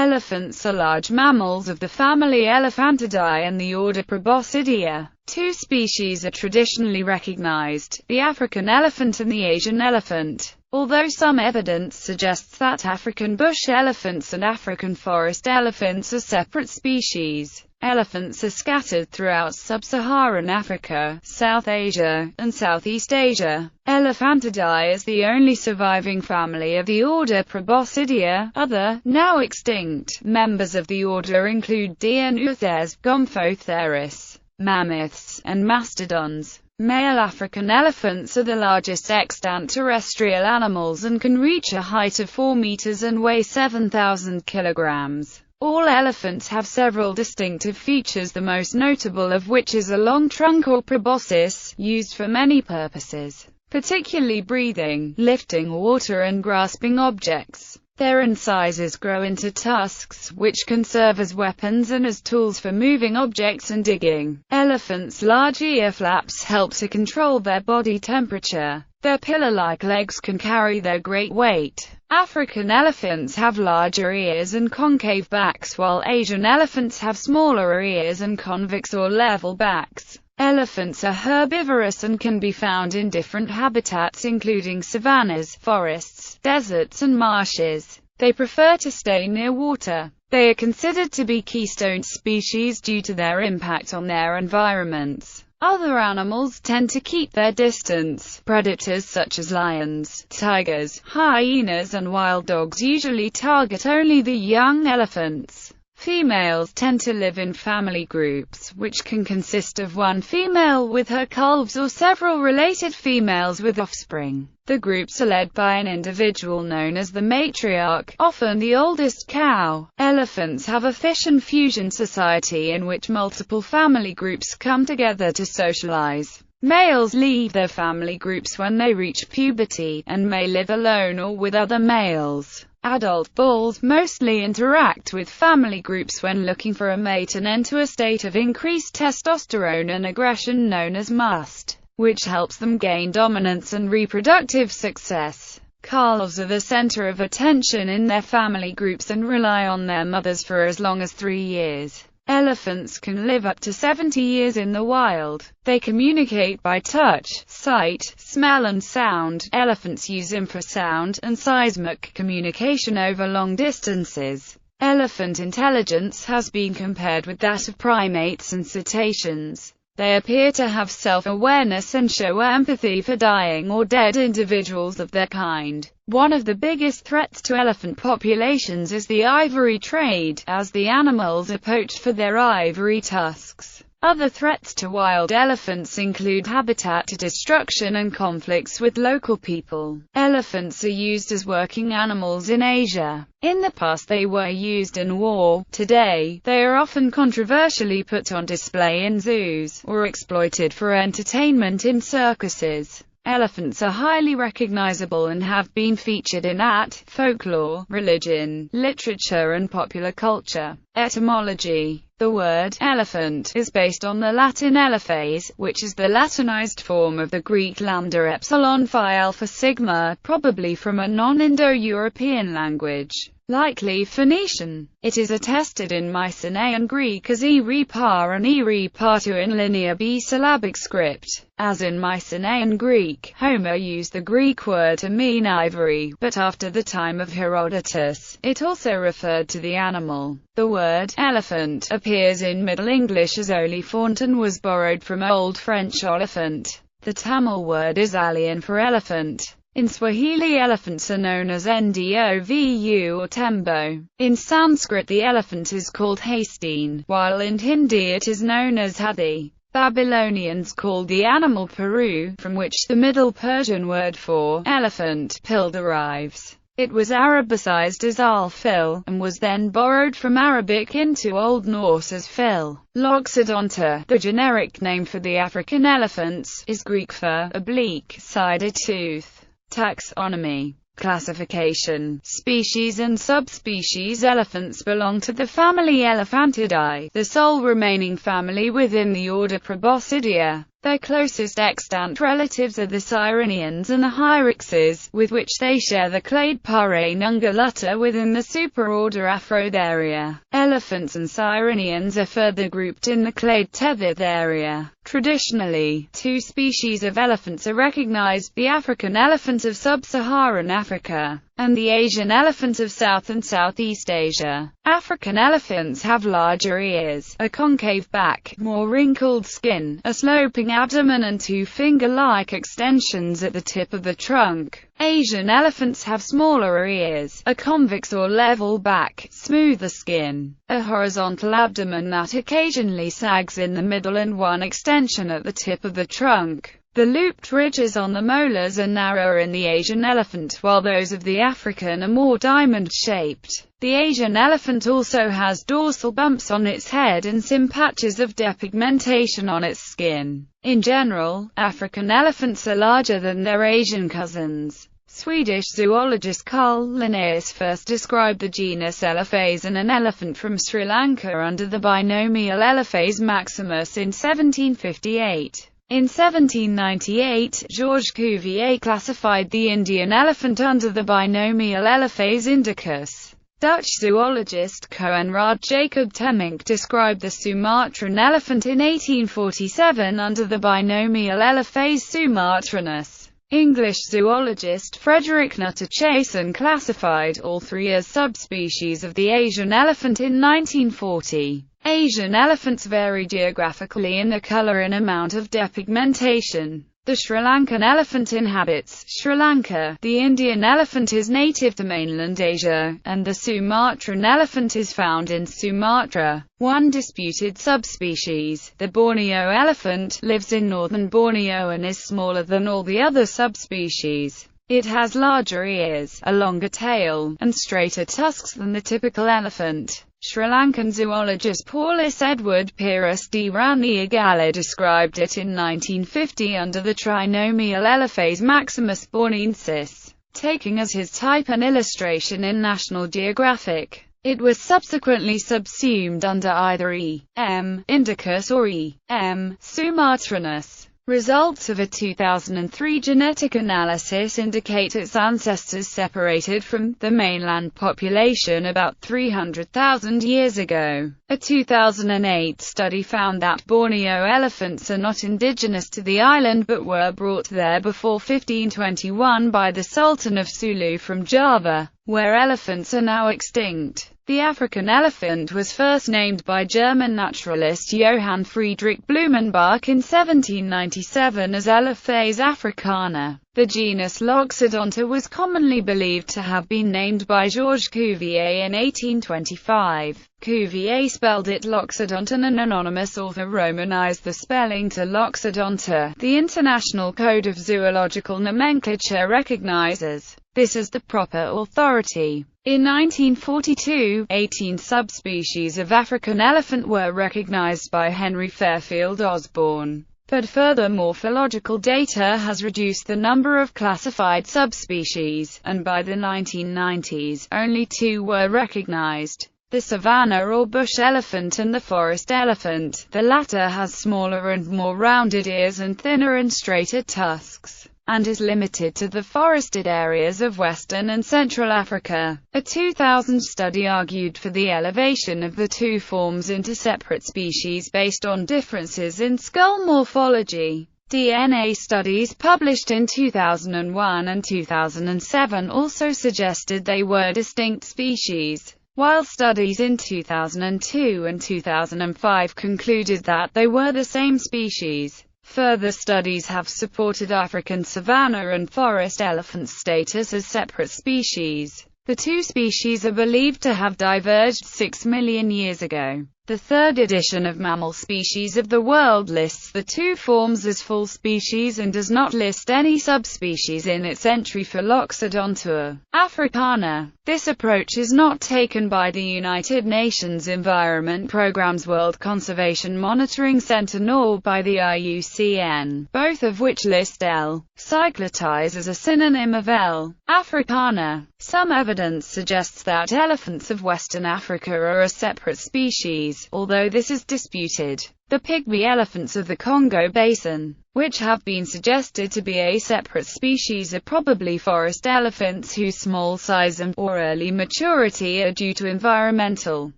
Elephants are large mammals of the family Elephantidae and the order Proboscidea. Two species are traditionally recognized, the African elephant and the Asian elephant. Although some evidence suggests that African bush elephants and African forest elephants are separate species, elephants are scattered throughout sub-Saharan Africa, South Asia, and Southeast Asia. Elephantidae is the only surviving family of the order Proboscidea. Other, now extinct, members of the order include Dienothes, Gomphotheris, mammoths, and mastodons. Male African elephants are the largest extant terrestrial animals and can reach a height of 4 meters and weigh 7,000 kilograms. All elephants have several distinctive features, the most notable of which is a long trunk or proboscis, used for many purposes, particularly breathing, lifting water and grasping objects. Their incisors grow into tusks, which can serve as weapons and as tools for moving objects and digging. Elephants' large ear flaps help to control their body temperature. Their pillar-like legs can carry their great weight. African elephants have larger ears and concave backs, while Asian elephants have smaller ears and convex or level backs. Elephants are herbivorous and can be found in different habitats including savannas, forests, deserts and marshes. They prefer to stay near water. They are considered to be keystone species due to their impact on their environments. Other animals tend to keep their distance. Predators such as lions, tigers, hyenas and wild dogs usually target only the young elephants. Females tend to live in family groups, which can consist of one female with her calves or several related females with offspring. The groups are led by an individual known as the matriarch, often the oldest cow. Elephants have a fission fusion society in which multiple family groups come together to socialize. Males leave their family groups when they reach puberty, and may live alone or with other males. Adult bulls mostly interact with family groups when looking for a mate and enter a state of increased testosterone and aggression known as must, which helps them gain dominance and reproductive success. Calves are the center of attention in their family groups and rely on their mothers for as long as 3 years. Elephants can live up to 70 years in the wild. They communicate by touch, sight, smell and sound. Elephants use infrasound and seismic communication over long distances. Elephant intelligence has been compared with that of primates and cetaceans. They appear to have self-awareness and show empathy for dying or dead individuals of their kind. One of the biggest threats to elephant populations is the ivory trade, as the animals are poached for their ivory tusks. Other threats to wild elephants include habitat destruction and conflicts with local people. Elephants are used as working animals in Asia. In the past they were used in war. Today, they are often controversially put on display in zoos, or exploited for entertainment in circuses. Elephants are highly recognizable and have been featured in art, folklore, religion, literature and popular culture. Etymology. The word elephant is based on the Latin elephas, which is the Latinized form of the Greek lambda epsilon phi alpha sigma, probably from a non-Indo-European language, likely Phoenician. It is attested in Mycenaean Greek as e-re-pa and e-re-pa-tu in Linear B-syllabic script. As in Mycenaean Greek, Homer used the Greek word to mean ivory, but after the time of Herodotus, it also referred to the animal. The word elephant appears in Middle English as olifant and was borrowed from Old French oliphant. The Tamil word is alien for elephant. In Swahili, elephants are known as ndovu or tembo. In Sanskrit, the elephant is called hasteen, while in Hindi it is known as hathi. Babylonians called the animal Peru, from which the Middle Persian word for elephant, pil, derives. It was Arabicized as al-fil, and was then borrowed from Arabic into Old Norse as fil. Loxodonta, the generic name for the African elephants, is Greek for oblique, sided tooth. Taxonomy. Classification: species and subspecies. Elephants belong to the family Elephantidae, the sole remaining family within the order Proboscidea. Their closest extant relatives are the Sirenians and the Hyraxes, with which they share the clade Parae ungulata within the superorder Aphrotheria. Elephants and Sirenians are further grouped in the clade Tethystheria. Traditionally, two species of elephants are recognized: the African elephant of sub-Saharan Africa, and the Asian elephant of South and Southeast Asia. African elephants have larger ears, a concave back, more wrinkled skin, a sloping abdomen and two finger-like extensions at the tip of the trunk. Asian elephants have smaller ears, a convex or level back, smoother skin, a horizontal abdomen that occasionally sags in the middle and one extension at the tip of the trunk. The looped ridges on the molars are narrower in the Asian elephant, while those of the African are more diamond-shaped. The Asian elephant also has dorsal bumps on its head and some patches of depigmentation on its skin. In general, African elephants are larger than their Asian cousins. Swedish zoologist Carl Linnaeus first described the genus Elephas in an elephant from Sri Lanka under the binomial Elephas maximus in 1758. In 1798, Georges Cuvier classified the Indian elephant under the binomial Elephas indicus. Dutch zoologist Coenraad Jacob Temminck described the Sumatran elephant in 1847 under the binomial Elephas sumatranus. English zoologist Frederick Nutter Chason classified all three as subspecies of the Asian elephant in 1940. Asian elephants vary geographically in their color and amount of depigmentation. The Sri Lankan elephant inhabits Sri Lanka, the Indian elephant is native to mainland Asia, and the Sumatran elephant is found in Sumatra. One disputed subspecies, the Borneo elephant, lives in northern Borneo and is smaller than all the other subspecies. It has larger ears, a longer tail, and straighter tusks than the typical elephant. Sri Lankan zoologist Paulus Edward Pyrrhus de Raniagala described it in 1950 under the trinomial Elephas maximus bornensis, taking as his type an illustration in National Geographic. It was subsequently subsumed under either E. M. indicus or E. M. sumatranus. Results of a 2003 genetic analysis indicate its ancestors separated from the mainland population about 300,000 years ago. A 2008 study found that Borneo elephants are not indigenous to the island but were brought there before 1521 by the Sultan of Sulu from Java, where elephants are now extinct. The African elephant was first named by German naturalist Johann Friedrich Blumenbach in 1797 as Elephas africana. The genus Loxodonta was commonly believed to have been named by Georges Cuvier in 1825. Cuvier spelled it Loxodonta and an anonymous author romanized the spelling to Loxodonta. The International Code of Zoological Nomenclature recognizes this as the proper authority. In 1942, 18 subspecies of African elephant were recognized by Henry Fairfield Osborn. But further morphological data has reduced the number of classified subspecies, and by the 1990s, only 2 were recognized: the savanna or bush elephant and the forest elephant. The latter has smaller and more rounded ears and thinner and straighter tusks, and is limited to the forested areas of Western and Central Africa. A 2000 study argued for the elevation of the two forms into separate species based on differences in skull morphology. DNA studies published in 2001 and 2007 also suggested they were distinct species, while studies in 2002 and 2005 concluded that they were the same species. Further studies have supported African savanna and forest elephant's status as separate species. The two species are believed to have diverged 6 million years ago. The third edition of Mammal Species of the World lists the two forms as full species and does not list any subspecies in its entry for Loxodonta africana. This approach is not taken by the United Nations Environment Programme's World Conservation Monitoring Center nor by the IUCN, both of which list L. cyclotis as a synonym of L. africana. Some evidence suggests that elephants of Western Africa are a separate species, although this is disputed. The pygmy elephants of the Congo Basin, which have been suggested to be a separate species, are probably forest elephants whose small size or early maturity are due to environmental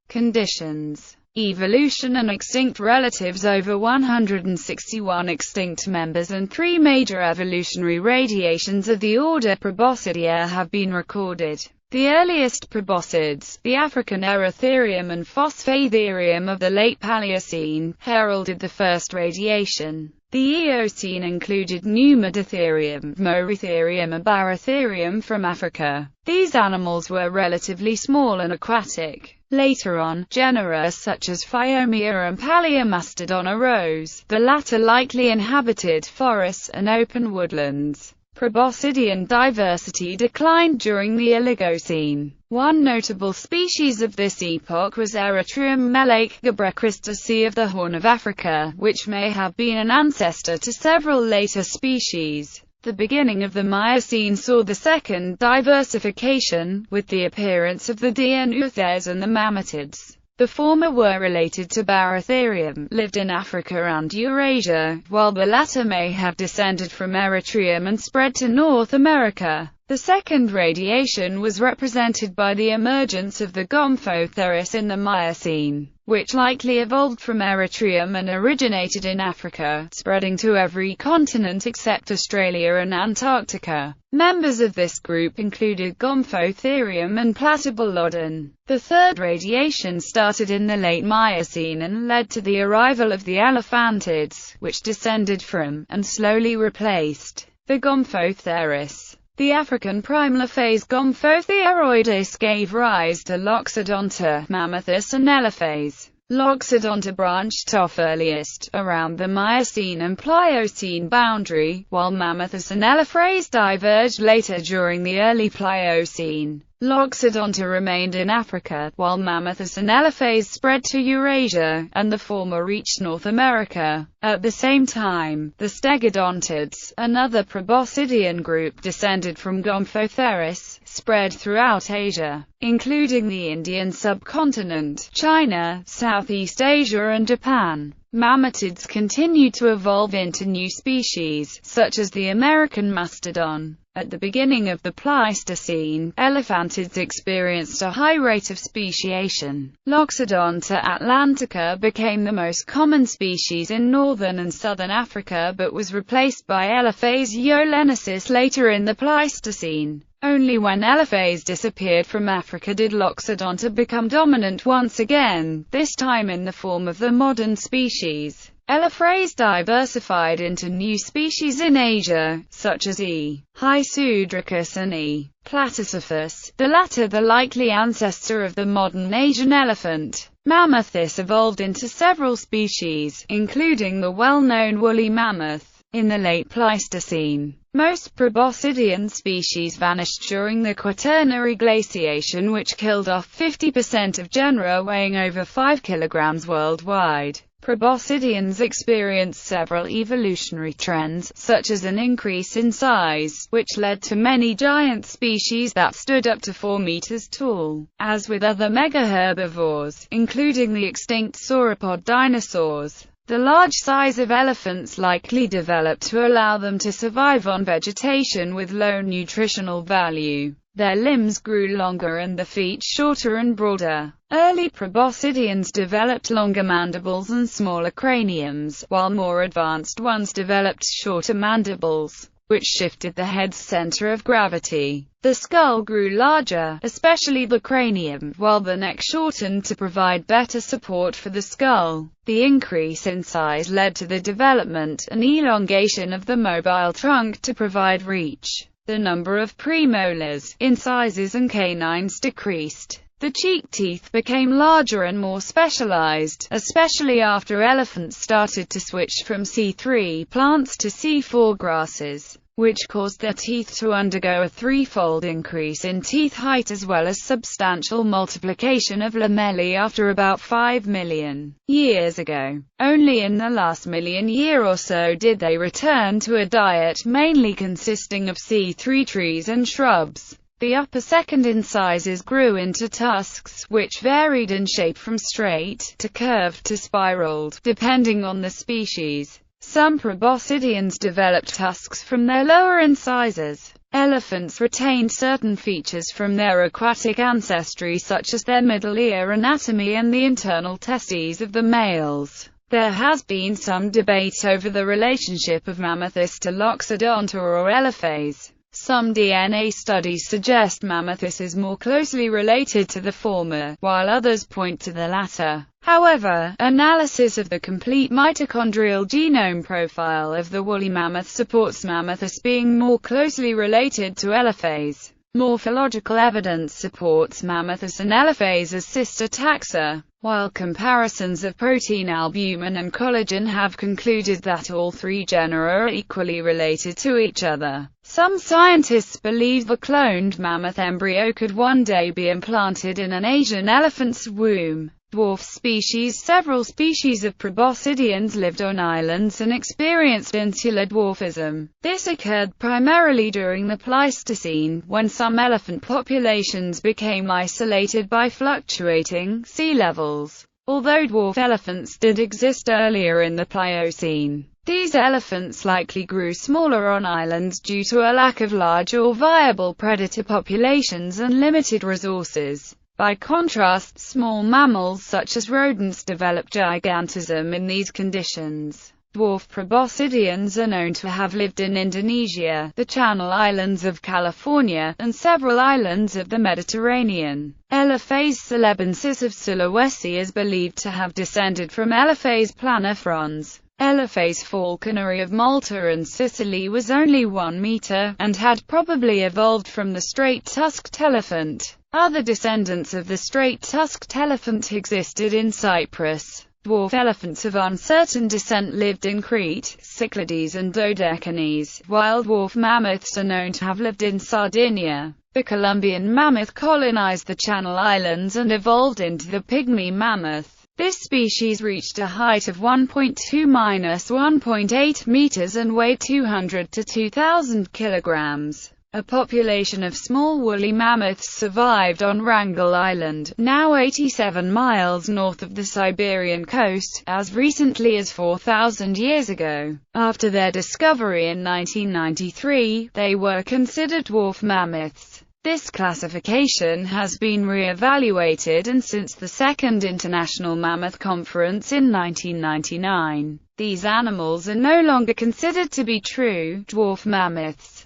conditions. Evolution and extinct relatives. Over 161 extinct members and 3 major evolutionary radiations of the order Proboscidea have been recorded. The earliest proboscids, the African Erytherium and Phosphatherium of the late Paleocene, heralded the first radiation. The Eocene included Pneumadotherium, Moeritherium and Barotherium from Africa. These animals were relatively small and aquatic. Later on, genera such as Phiomia and Palaeomastodon arose, the latter likely inhabited forests and open woodlands. Proboscidean diversity declined during the Oligocene. One notable species of this epoch was Erythrium melake of the Horn of Africa, which may have been an ancestor to several later species. The beginning of the Miocene saw the second diversification, with the appearance of the Dianuthes and the Mammutids. The former were related to Barotherium, lived in Africa and Eurasia, while the latter may have descended from Erythrium and spread to North America. The second radiation was represented by the emergence of the Gomphotheris in the Miocene, which likely evolved from Erythrium and originated in Africa, spreading to every continent except Australia and Antarctica. Members of this group included Gomphotherium and Platybulodon. The third radiation started in the late Miocene and led to the arrival of the elephantids, which descended from, and slowly replaced, the Gomphotheris. The African primal phase Gomphotheroides gave rise to Loxodonta, Mammuthus and Elephas. Loxodonta branched off earliest, around the Miocene and Pliocene boundary, while Mammuthus and Elephas diverged later during the early Pliocene. Loxodonta remained in Africa, while Mammuthus and Elephas spread to Eurasia, and the former reached North America. At the same time, the Stegodontids, another proboscidean group descended from Gomphotheris, spread throughout Asia, including the Indian subcontinent, China, Southeast Asia and Japan. Mammutids continued to evolve into new species, such as the American mastodon. At the beginning of the Pleistocene, elephantids experienced a high rate of speciation. Loxodonta atlantica became the most common species in northern and southern Africa but was replaced by Elephas eolensis later in the Pleistocene. Only when Elephas disappeared from Africa did Loxodonta become dominant once again, this time in the form of the modern species. Elephas diversified into new species in Asia, such as E. Hypsudricus and E. Platycephalus, the latter the likely ancestor of the modern Asian elephant. Mammuthus evolved into several species, including the well-known woolly mammoth. In the late Pleistocene, most proboscidean species vanished during the Quaternary glaciation, which killed off 50% of genera weighing over 5 kilograms worldwide. Proboscideans experienced several evolutionary trends, such as an increase in size, which led to many giant species that stood up to 4 meters tall. As with other megaherbivores, including the extinct sauropod dinosaurs, the large size of elephants likely developed to allow them to survive on vegetation with low nutritional value. Their limbs grew longer and the feet shorter and broader. Early proboscideans developed longer mandibles and smaller craniums, while more advanced ones developed shorter mandibles, which shifted the head's center of gravity. The skull grew larger, especially the cranium, while the neck shortened to provide better support for the skull. The increase in size led to the development and elongation of the mobile trunk to provide reach. The number of premolars, incisors and canines decreased. The cheek teeth became larger and more specialized, especially after elephants started to switch from C3 plants to C4 grasses, which caused their teeth to undergo a threefold increase in teeth height as well as substantial multiplication of lamellae after about 5 million years ago. Only in the last million year or so did they return to a diet mainly consisting of C3 trees and shrubs. The upper second incisors grew into tusks, which varied in shape from straight to curved to spiraled, depending on the species. Some proboscideans developed tusks from their lower incisors. Elephants retained certain features from their aquatic ancestry such as their middle ear anatomy and the internal testes of the males. There has been some debate over the relationship of Mammuthus to Loxodonta or Elephas. Some DNA studies suggest Mammuthus is more closely related to the former, while others point to the latter. However, analysis of the complete mitochondrial genome profile of the woolly mammoth supports Mammuthus being more closely related to Elephas. Morphological evidence supports Mammuthus and Elephas as sister taxa, while comparisons of protein albumin and collagen have concluded that all three genera are equally related to each other. Some scientists believe the cloned mammoth embryo could one day be implanted in an Asian elephant's womb. Dwarf species. Several species of proboscideans lived on islands and experienced insular dwarfism. This occurred primarily during the Pleistocene, when some elephant populations became isolated by fluctuating sea levels. Although dwarf elephants did exist earlier in the Pliocene, these elephants likely grew smaller on islands due to a lack of large or viable predator populations and limited resources. By contrast, small mammals such as rodents develop gigantism in these conditions. Dwarf proboscideans are known to have lived in Indonesia, the Channel Islands of California, and several islands of the Mediterranean. Elephas celebensis of Sulawesi is believed to have descended from Elephas planifrons. Elephas falconeri of Malta and Sicily was only 1 meter, and had probably evolved from the straight-tusked elephant. Other descendants of the straight-tusked elephant existed in Cyprus. Dwarf elephants of uncertain descent lived in Crete, Cyclades and Dodecanese, while dwarf mammoths are known to have lived in Sardinia. The Columbian mammoth colonized the Channel Islands and evolved into the pygmy mammoth. This species reached a height of 1.2–1.8 meters and weighed 200 to 2,000 kilograms. A population of small woolly mammoths survived on Wrangel Island, now 87 miles north of the Siberian coast, as recently as 4,000 years ago. After their discovery in 1993, they were considered dwarf mammoths. This classification has been re-evaluated, and since the Second International Mammoth Conference in 1999, these animals are no longer considered to be true dwarf mammoths.